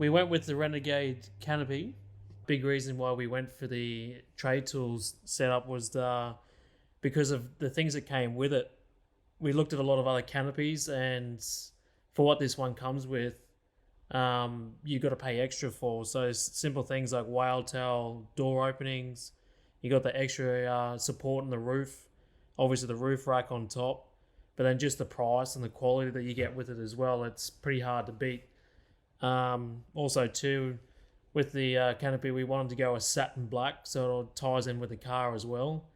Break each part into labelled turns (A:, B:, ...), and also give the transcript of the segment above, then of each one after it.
A: We went with the Renegade Canopy. Big reason why we went for the trade tools setup was because of the things that came with it. We looked at a lot of other canopies, and for what this one comes with, you got to pay extra for. So simple things like whale tail, door openings. You got the extra support in the roof, obviously the roof rack on top, but then just the price and the quality that you get with it as well. It's pretty hard to beat. Also too, with the canopy, we wanted to go a satin black, so it ties in with the car as well.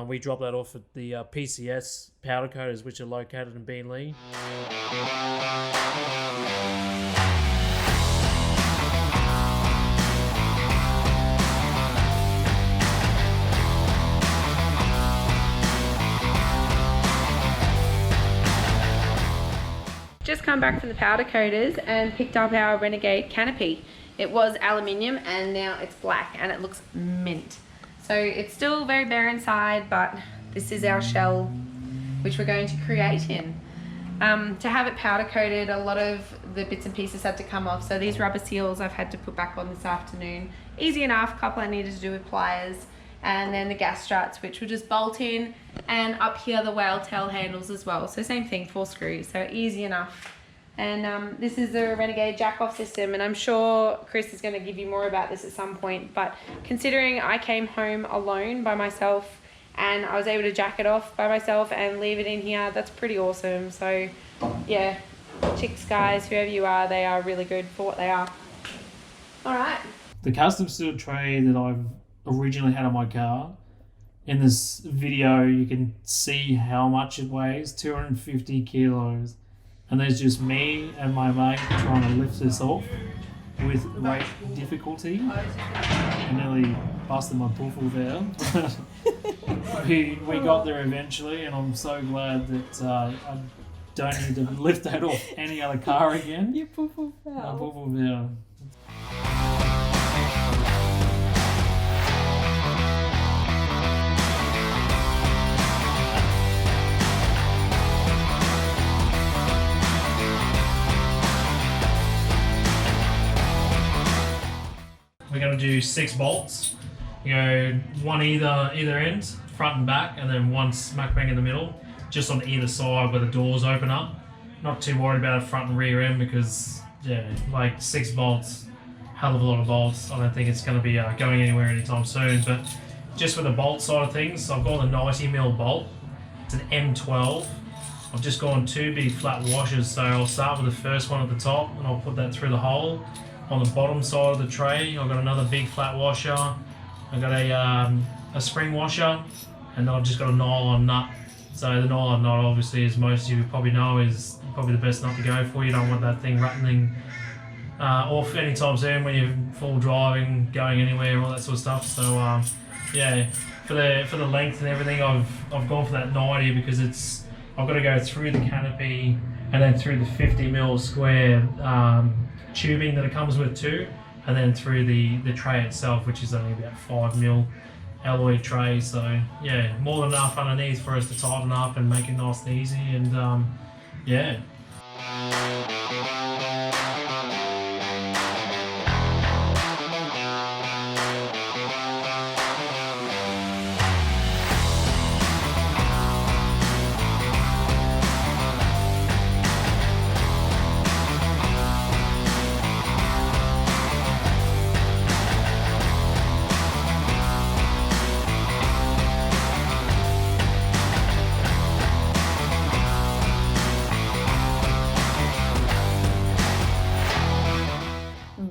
A: We dropped that off at the PCS powder coaters, which are located in Beenleigh.
B: Just come back from the powder coaters and picked up our Renegade Canopy. It was aluminium and now it's black and it looks mint. So it's still very bare inside, but this is our shell which we're going to create in. To have it powder coated, a lot of the bits and pieces had to come off. So these rubber seals I've had to put back on this afternoon. Easy enough, couple I needed to do with pliers. And then the gas struts, which will just bolt in, and up here the whale tail handles as well. So same thing, 4 screws, so easy enough. And this is the Renegade jack-off system, and I'm sure Chris is going to give you more about this at some point, but considering I came home alone by myself and I was able to jack it off by myself and leave it in here, that's pretty awesome. So yeah, chicks, guys, whoever you are, they are really good for what they are. All right.
A: The custom steel tray that I've originally had on my car, in this video you can see how much it weighs, 250 kilos, and there's just me and my mate trying to lift this off with great difficulty. I nearly busted my puffle there. we got there eventually, and I'm so glad that I don't need to lift that off any other car again.
B: Your puffle fell.
A: My puffle fell. We're going to do 6 bolts. You go one either end, front and back, and then one smack bang in the middle, just on either side where the doors open up. Not too worried about front and rear end because, yeah, like 6 bolts, hell of a lot of bolts. I don't think it's going to be going anywhere anytime soon. But just with the bolt side of things, I've got a 90mm bolt. It's an M12. I've just gone 2 big flat washers, so I'll start with the first one at the top and I'll put that through the hole. On the bottom side of the tray, I've got another big flat washer. I've got a spring washer, and I've just got a nylon nut. So the nylon nut, obviously, as most of you probably know, is probably the best nut to go for. You don't want that thing rattling off anytime soon when you're full driving, going anywhere, all that sort of stuff. So yeah, for the length and everything, I've gone for that 90 because I've got to go through the canopy and then through the 50mm square tubing that it comes with too, and then through the tray itself, which is only about 5mm alloy tray. So yeah, more than enough underneath for us to tighten up and make it nice and easy, and yeah.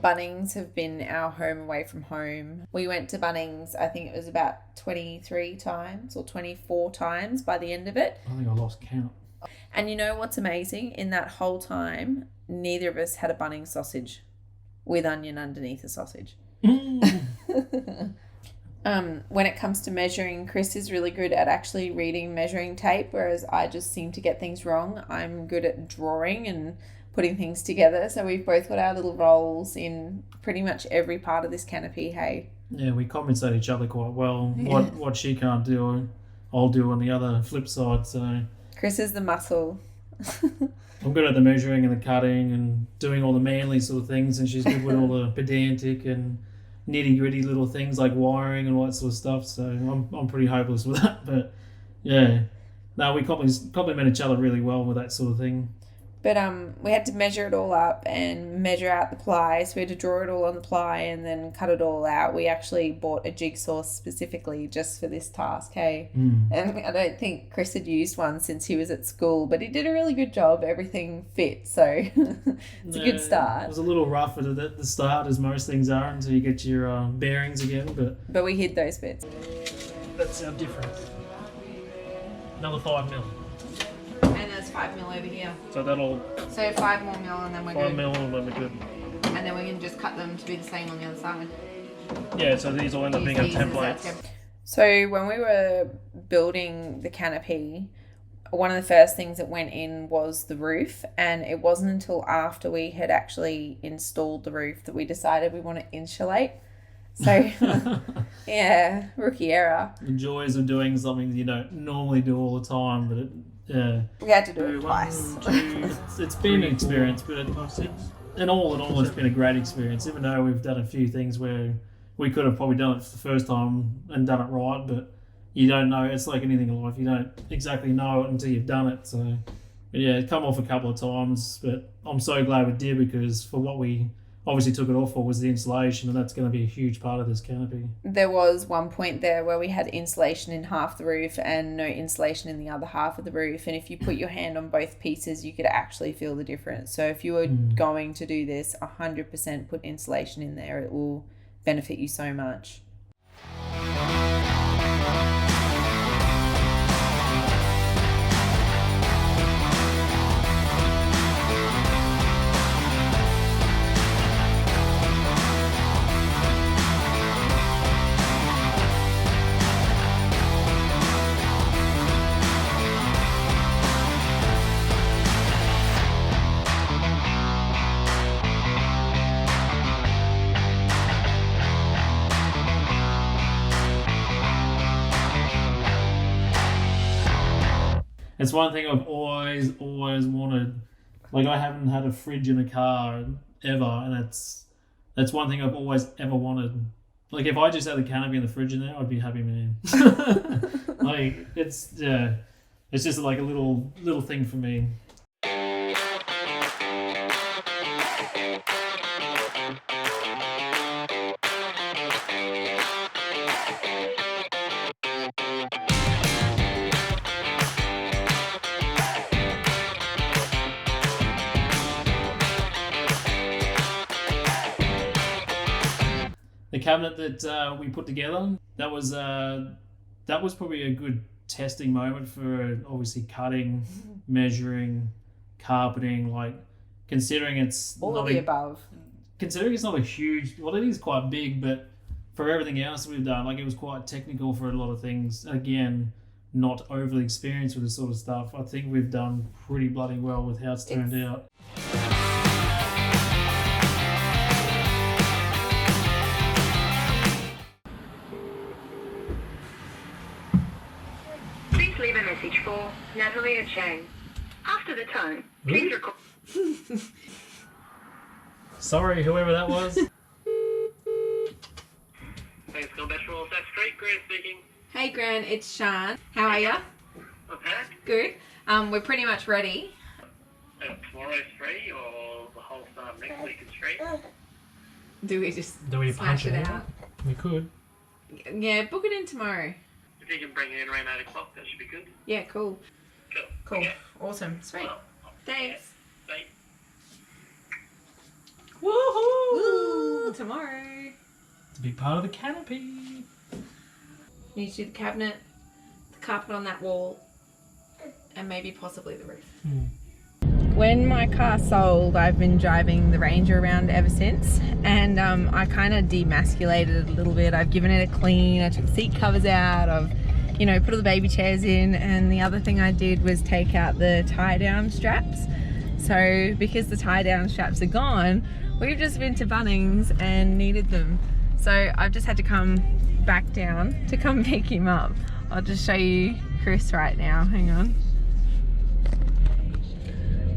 C: Bunnings have been our home away from home. We went to Bunnings, I think it was about 23 times or 24 times by the end of it.
A: I think I lost count.
C: And you know what's amazing? In that whole time, neither of us had a Bunnings sausage with onion underneath the sausage. When it comes to measuring, Chris is really good at actually reading measuring tape, whereas I just seem to get things wrong. I'm good at drawing and putting things together. So we've both got our little roles in pretty much every part of this canopy, hey?
A: Yeah, we compensate each other quite well. What she can't do, I'll do on the other flip side. So
C: Chris is the muscle.
A: I'm good at the measuring and the cutting and doing all the manly sort of things, and she's good with all the pedantic and nitty-gritty little things like wiring and all that sort of stuff. So I'm pretty hopeless with that. But yeah, no, we complement each other really well with that sort of thing.
C: But we had to measure it all up and measure out the ply. So we had to draw it all on the ply and then cut it all out. We actually bought a jigsaw specifically just for this task, hey? And I don't think Chris had used one since he was at school, but he did a really good job. Everything fit, so it's a good start.
A: It was a little rough at the start, as most things are, until you get your bearings again.
C: But we hid those bits.
A: That's our difference. Another 5 mil.
B: And there's 5 mil over here.
A: So that'll...
B: So 5 more mil and then we're good.
A: 5 mil and then we're good.
B: And then we can just cut them to be the same on the other side.
A: Yeah, so these will end up being our templates.
C: So when we were building the canopy, one of the first things that went in was the roof, and it wasn't until after we had actually installed the roof that we decided we want to insulate. So, yeah, rookie error.
A: The joys of doing something you don't normally do all the time, but
C: we had to do it twice.
A: It's been an experience, but in all, it's been a great experience. Even though we've done a few things where we could have probably done it for the first time and done it right, but you don't know. It's like anything in life; you don't exactly know it until you've done it. So, but yeah, it come off a couple of times, but I'm so glad we did, because for what we obviously took it off for was the insulation, and that's going to be a huge part of this canopy.
C: There was one point there where we had insulation in half the roof and no insulation in the other half of the roof, and if you put your hand on both pieces, you could actually feel the difference. So if you were going to do this, 100% put insulation in there. It will benefit you so much.
A: It's one thing I've always wanted. Like, I haven't had a fridge in a car ever, and that's one thing I've always ever wanted. Like, if I just had the canopy and the fridge in there, I'd be happy, man. Like, it's just like a little thing for me. The cabinet that we put together, that was probably a good testing moment for obviously cutting, measuring, carpeting, like considering it's
C: all of the above.
A: Considering it's not a huge, well, it is quite big, but for everything else we've done, like, it was quite technical for a lot of things. Again, not overly experienced with this sort of stuff. I think we've done pretty bloody well with how it's turned out.
D: Leave a message for Natalie or Chang. After the tone, please record.
A: Sorry, whoever that was.
E: Thanks, Gilbeshwell, South Street. Grant speaking.
B: Hey Gran, it's Shan. How are ya?
E: Okay.
B: Good. We're pretty much ready.
E: Tomorrow's free, or the whole start next week is free?
B: Do we just
A: Do we
B: smash
A: punch
B: it
A: it
B: out?
A: We could.
B: Yeah, book it in tomorrow.
E: If you can bring it in around 8 o'clock, that should be good.
B: Yeah, cool.
E: Cool. Okay.
B: Awesome. Sweet.
E: Well,
B: Thanks.
E: Bye.
B: Woohoo! Tomorrow.
A: It's a big part of the canopy.
B: Need to do the cabinet, the carpet on that wall, and maybe possibly the roof. When my car sold, I've been driving the Ranger around ever since, and I kind of demasculated it a little bit. I've given it a clean, I took the seat covers out, I've, you know, put all the baby chairs in, and the other thing I did was take out the tie-down straps. So because the tie-down straps are gone, we've just been to Bunnings and needed them. So I've just had to come back down to come pick him up. I'll just show you Chris right now, hang on.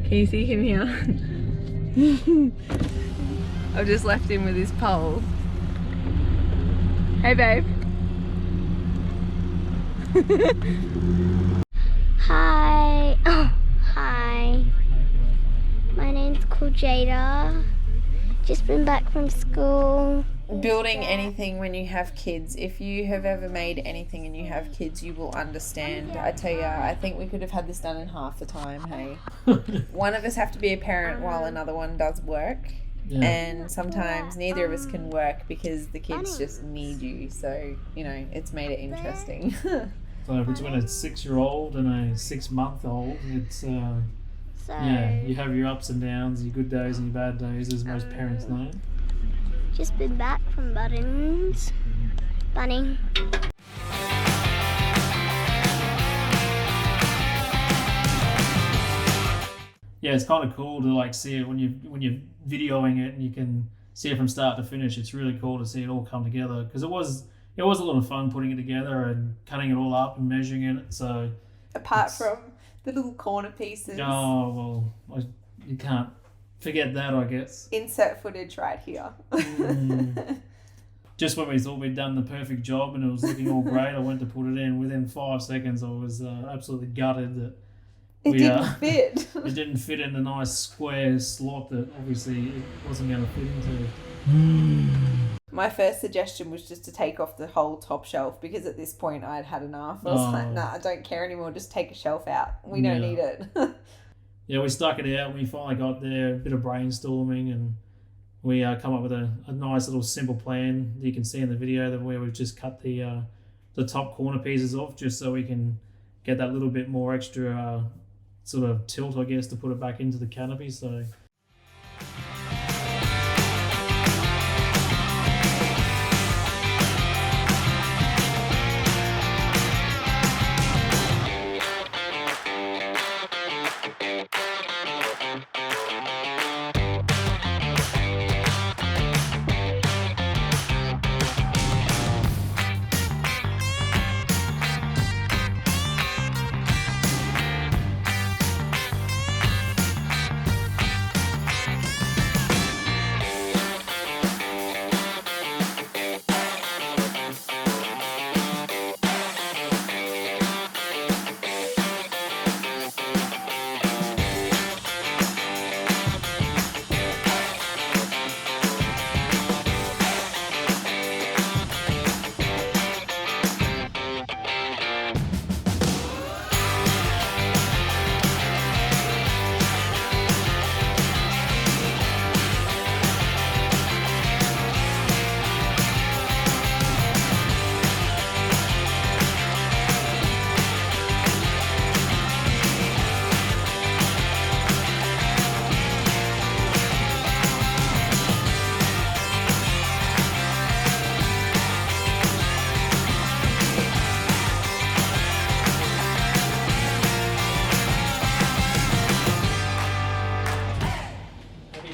B: Can you see him here? I've just left him with his pole. Hey babe.
F: Hi. Oh, hi. My name's called Jada. Just been back from school.
C: Building anything when you have kids, if you have ever made anything and you have kids, you will understand. I tell you, I think we could have had this done in half the time, hey? One of us have to be a parent while another one does work.
A: Yeah.
C: And sometimes neither of us can work because the kids just need you. So, you know, it's made it interesting.
A: So between a 6-year-old and a 6-month-old, it's yeah, you have your ups and downs, your good days and your bad days, as most parents know.
F: Just been back from Bunnings. Bunning.
A: Yeah, it's kind of cool to like see it when you're videoing it and you can see it from start to finish. It's really cool to see it all come together because it was a lot of fun putting it together and cutting it all up and measuring it. So
C: Apart from the little corner pieces.
A: oh well, you can't forget that, I guess.
C: Insert footage right here.
A: Just when we thought we'd done the perfect job and it was looking all great, I went to put it in. Within 5 seconds, I was absolutely gutted that
C: It didn't fit.
A: it didn't fit in the nice square slot that obviously it wasn't going to fit into.
C: My first suggestion was just to take off the whole top shelf because at this point I'd had enough. I was like, nah, I don't care anymore. Just take a shelf out. We don't need it.
A: Yeah, we stuck it out. We finally got there, a bit of brainstorming, and we come up with a nice little simple plan that you can see in the video that where we've just cut the top corner pieces off just so we can get that little bit more extra sort of tilt, I guess, to put it back into the canopy. So.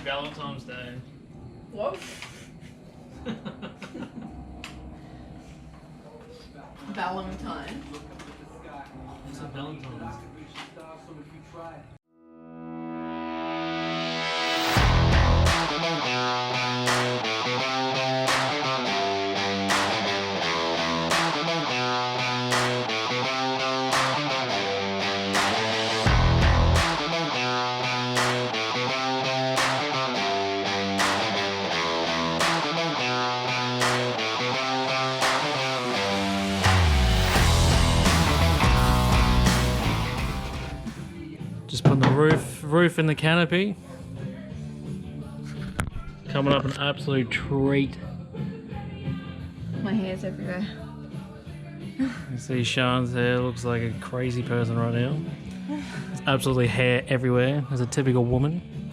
A: Valentine's Day.
C: What? Valentine.
A: It's a Valentine's. Just putting the roof in the canopy. Coming up an absolute treat.
B: My hair's everywhere.
A: You see Sean's hair looks like a crazy person right now. There's absolutely hair everywhere. As a typical woman.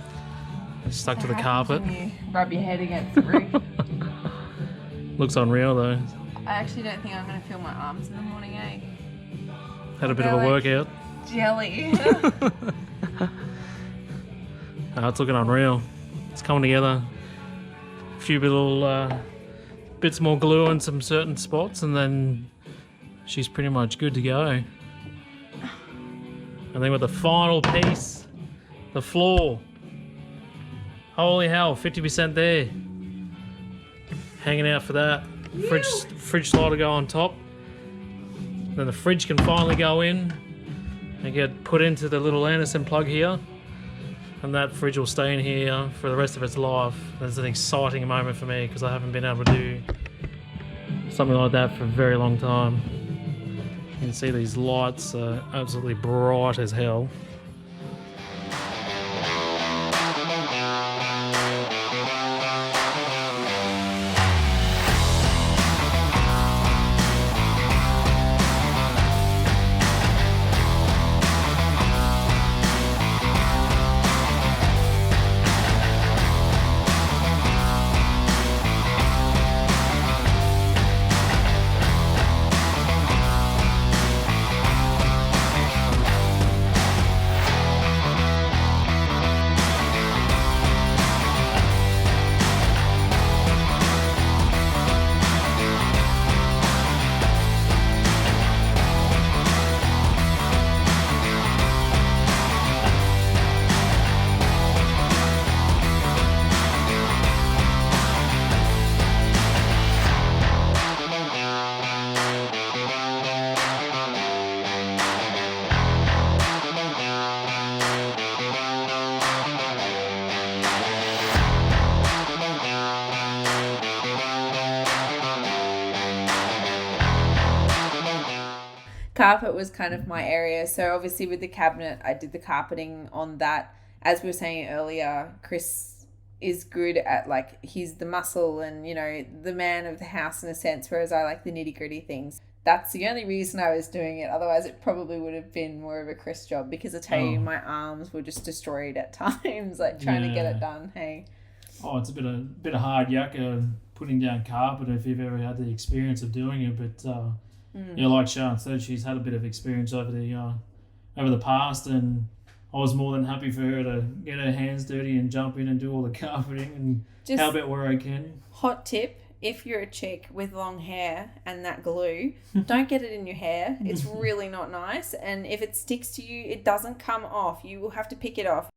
A: Stuck to the carpet.
B: You rub your head against the roof.
A: Looks unreal though.
B: I actually don't think I'm going to feel my arms in the morning, eh?
A: Had a bit of a workout.
B: Jelly.
A: It's looking unreal. It's coming together. A few little bits more glue in some certain spots and then she's pretty much good to go. I think with the final piece The floor. Holy hell, 50% there. Hanging out for that. Fridge slide to go on top. Then the fridge can finally go in and get put into the little Anderson plug here. And that fridge will stay in here for the rest of its life. That's an exciting moment for me because I haven't been able to do something like that for a very long time. You can see these lights are absolutely bright as hell.
C: Carpet was kind of my area, so obviously with the cabinet I did the carpeting on that. As we were saying earlier, Chris is good at, like, he's the muscle and, you know, the man of the house in a sense, whereas I like the nitty-gritty things. That's the only reason I was doing it. Otherwise it probably would have been more of a Chris job, because I tell you, my arms were just destroyed at times, like trying to get it done. Hey,
A: it's a bit of hard yucca putting down carpet if you've ever had the experience of doing it, but yeah, like Sharon said, she's had a bit of experience over the past, and I was more than happy for her to get her hands dirty and jump in and do all the carpeting and
C: just
A: help out where I can.
C: hot tip: if you're a chick with long hair and that glue, don't get it in your hair. It's really not nice, and if it sticks to you, it doesn't come off. You will have to pick it off.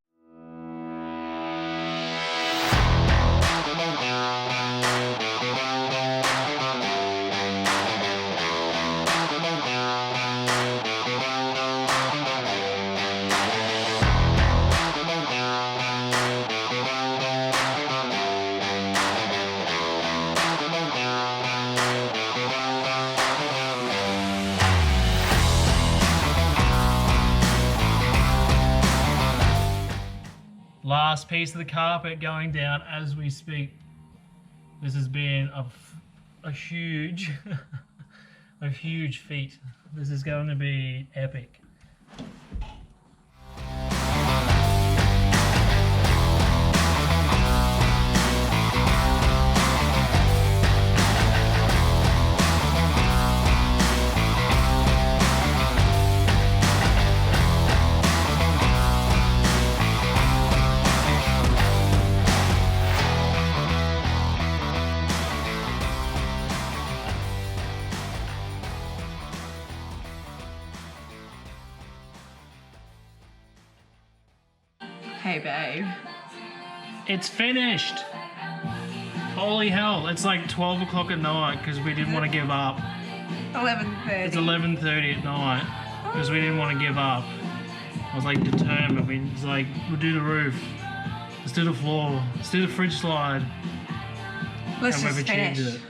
A: Last piece of the carpet going down as we speak. This has been a huge, a huge feat. This is going to be epic.
C: Hey, babe.
A: It's finished! Holy hell, it's like 12 o'clock at night because we didn't want to give up.
C: 11:30.
A: It's 11:30 at night because we didn't want to give up. I was like determined. It's like, we'll do the roof, let's do the floor, let's do the fridge slide.
C: Let's
A: and
C: just
A: we've achieved
C: finish.
A: it.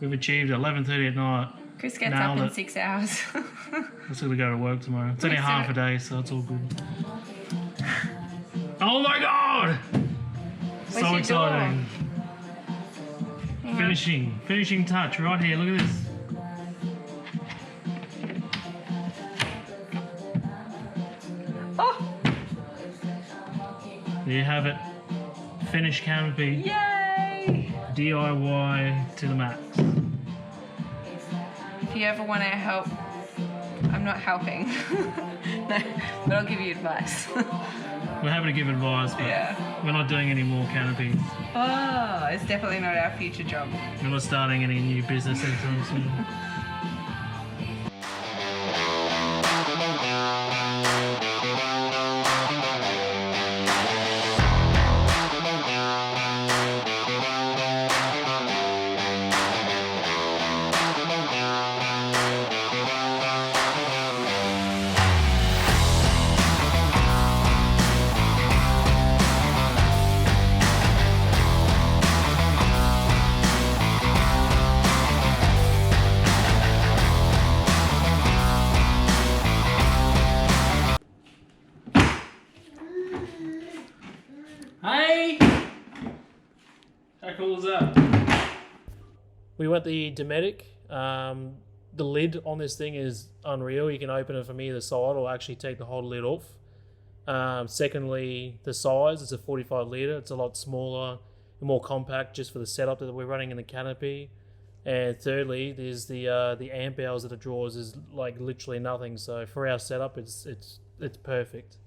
A: We've achieved it. 11:30 at night.
C: Chris gets
A: Nailed
C: up in
A: it.
C: 6 hours.
A: I'm still gonna go to work tomorrow. It's only
C: Let's
A: half
C: do
A: a day, so it's all good. Oh my god! So
C: your
A: exciting.
C: door?
A: Finishing touch right here. Look at this.
C: Oh,
A: There you have it. Finished canopy.
C: yay!
A: DIY to the max.
C: If you ever want to help, I'm not helping. No, but I'll give you advice.
A: We're happy to give advice, but
C: Yeah.
A: we're not doing any more canopies.
C: Oh, it's definitely not our future job.
A: We're not starting any new business anytime soon. cool is that? We went the Dometic. The lid on this thing is unreal. You can open it from either side or actually take the whole lid off. Secondly, the size, it's a 45 litre. It's a lot smaller and more compact just for the setup that we're running in the Canopy. And thirdly, there's the amp hours that it draws is like literally nothing. So for our setup, it's perfect.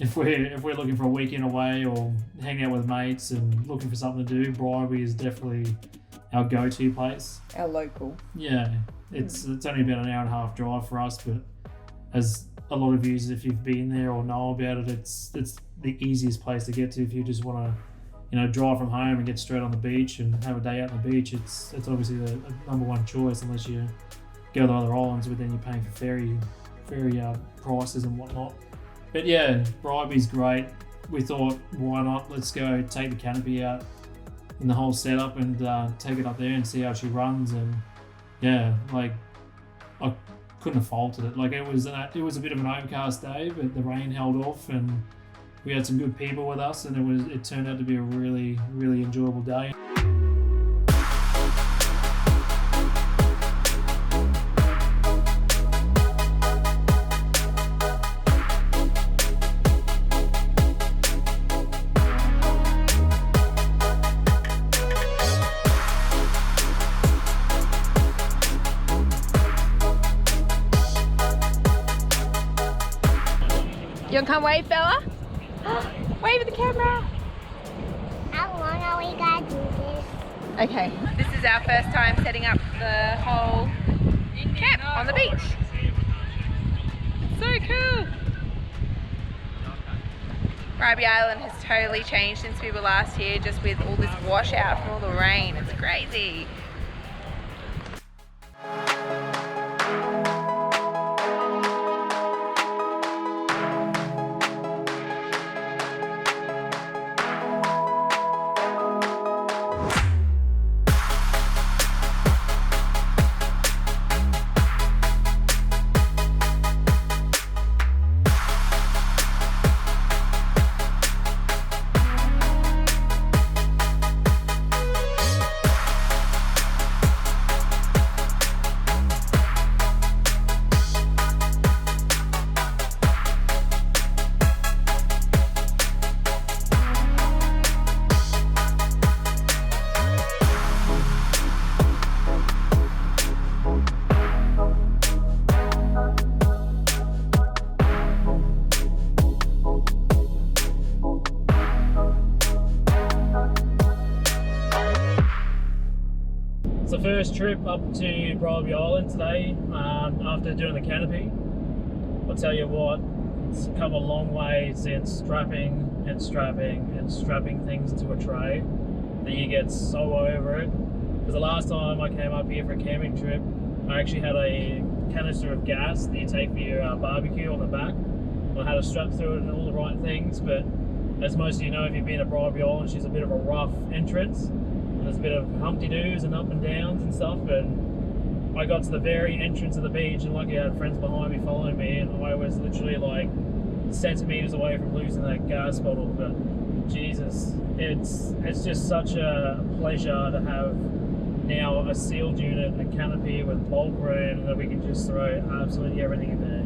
A: If we're looking for a weekend away or hanging out with mates and looking for something to do, Bribie is definitely our go-to place.
C: Our local.
A: Yeah, it's only about an hour and a half drive for us, but as a lot of yous, if you've been there or know about it, it's the easiest place to get to if you just want to, drive from home and get straight on the beach and have a day out on the beach. It's obviously the number one choice unless you go to other islands, but then you're paying for ferry prices and whatnot. But yeah, Bribie's great. We thought, why not? Let's go take the Canopy out in the whole setup and take it up there and see how she runs. And yeah, like I couldn't have faulted it. Like it was a bit of an overcast day, but the rain held off and we had some good people with us, and it turned out to be a really, really enjoyable day.
B: You want to come wave, fella? Wave at the camera.
F: How long are we gonna do this?
B: Okay, this is our first time setting up the whole camp on the beach. So cool. Bribie Island has totally changed since we were last here, just with all this washout from all the rain. It's crazy.
A: It's the first trip up to Bribie Island today after doing the Canopy. I'll tell you what, it's come a long way since strapping things to a tray that you get so over it. Because the last time I came up here for a camping trip, I actually had a canister of gas that you take for your barbecue on the back. I had to strap through it and all the right things, but as most of you know, if you've been to Bribie Island, she's a bit of a rough entrance. There's a bit of Humpty-Doos and up and downs and stuff, and I got to the very entrance of the beach, and luckily I had friends behind me following me, and I was literally like centimeters away from losing that gas bottle. But Jesus, it's just such a pleasure to have now a sealed unit, a Canopy with bulk room that we can just throw absolutely everything in there.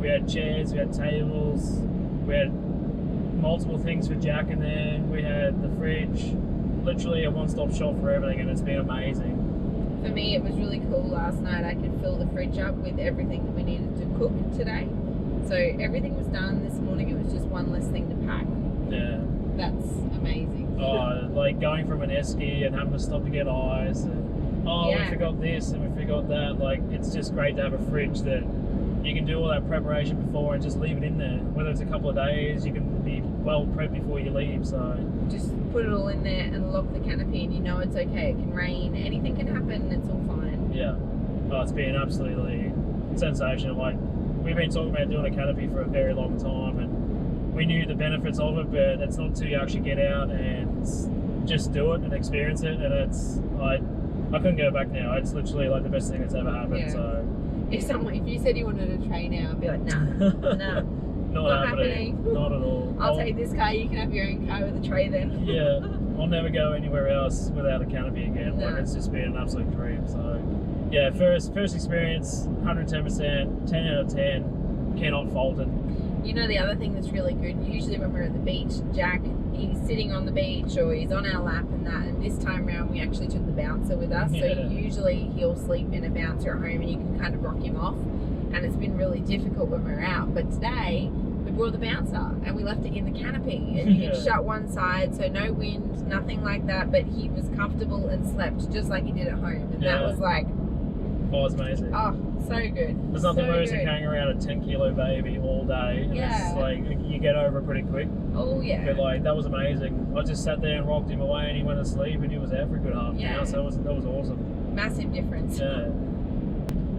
A: We had chairs, we had tables, we had multiple things for Jack in there, we had the fridge, literally a one-stop shop for everything, and it's been amazing.
B: For me, it was really cool last night. I could fill the fridge up with everything that we needed to cook today. So everything was done this morning. It was just one less thing to pack.
A: Yeah.
B: That's amazing.
A: Oh, like going from an esky and having to stop to get ice, and we forgot this and we forgot that. Like, it's just great to have a fridge that you can do all that preparation before and just leave it in there. Whether it's a couple of days, you can be well prepped before you leave. So
B: just put it all in there and lock the Canopy, and you know it's okay. It can rain, anything can happen, and it's all fine.
A: Yeah. Oh, it's been absolutely sensational. Like, we've been talking about doing a Canopy for a very long time, and we knew the benefits of it, but it's not until you actually get out and just do it and experience it, and it's like, I couldn't go back now. It's literally like the best thing that's ever happened.
B: Yeah.
A: So
B: If you said you wanted a tray now, I'd be like, nah. Not happening.
A: Not at all.
B: I'll take this car. You can have your own car with a tray then.
A: Yeah, I'll never go anywhere else without a canopy again.
B: No.
A: Like, it's just been an absolute dream. So, yeah, first experience, 110%, 10 out of 10, cannot fault it.
B: You know the other thing that's really good, usually when we're at the beach, Jack, he's sitting on the beach or he's on our lap and that, and this time around we actually took the bouncer with us.
A: Yeah.
B: So usually he'll sleep in a bouncer at home and you can kind of rock him off, and it's been really difficult when we're out. But today we brought the bouncer and we left it in the canopy, and you can shut one side, so no wind, nothing like that, but he was comfortable and slept just like he did at home, and that was like,
A: oh, it's amazing.
B: oh, so good.
A: There's nothing
B: so
A: worse than
B: good.
A: carrying around a 10-kilo baby all day. And it's like, you get over it pretty quick.
B: Oh yeah.
A: But like, that was amazing. I just sat there and rocked him away, and he went to sleep, and he was there for a good half an hour. So that was awesome.
B: Massive difference.
A: Yeah.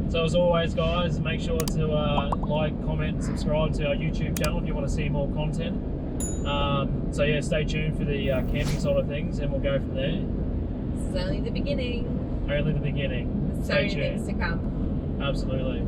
A: So as always, guys, make sure to like, comment, and subscribe to our YouTube channel if you want to see more content. So yeah, stay tuned for the camping side of things, and we'll go from there.
B: This is only the beginning.
A: Only the beginning.
B: So
A: Stay
B: many
A: tuned.
B: things to come.
A: Absolutely.